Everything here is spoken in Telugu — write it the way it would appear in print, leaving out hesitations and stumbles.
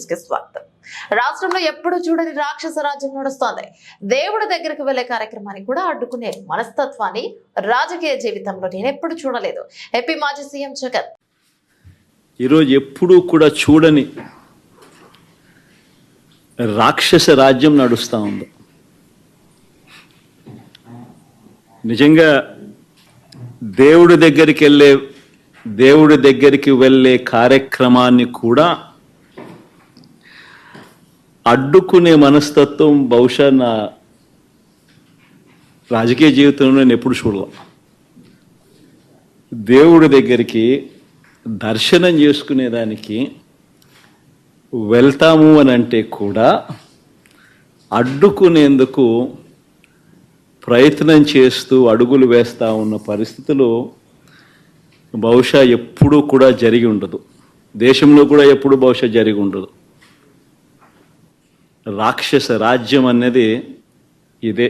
న్యూస్ కి స్వాగతం. రాష్ట్రంలో ఎప్పుడు చూడని రాక్షస రాజ్యం నడుస్తోంది. దేవుడి దగ్గరికి వెళ్లే కార్యక్రమాన్ని కూడా అడ్డుకునే మనస్తత్వాన్ని రాజకీయ జీవితంలో నేను ఎప్పుడు చూడలేదు. ఏపీ మాజీ సీఎం జగన్ ఈరోజు ఎప్పుడూ కూడా చూడని రాక్షస రాజ్యం నడుస్తూ ఉంది. నిజంగా దేవుడి దగ్గరికి వెళ్ళే కార్యక్రమాన్ని కూడా అడ్డుకునే మనస్తత్వం బహుశా నా రాజకీయ జీవితంలో నేను ఎప్పుడు చూడలే. దేవుడి దగ్గరికి దర్శనం చేసుకునేదానికి వెళ్తాము అని అంటే కూడా అడ్డుకునేందుకు ప్రయత్నం చేస్తూ అడుగులు వేస్తూ ఉన్న పరిస్థితులు బహుశా ఎప్పుడూ కూడా జరిగి ఉండదు. దేశంలో కూడా ఎప్పుడు బహుశా జరిగి ఉండదు. రాక్షస రాజ్యం అనేది ఇదే.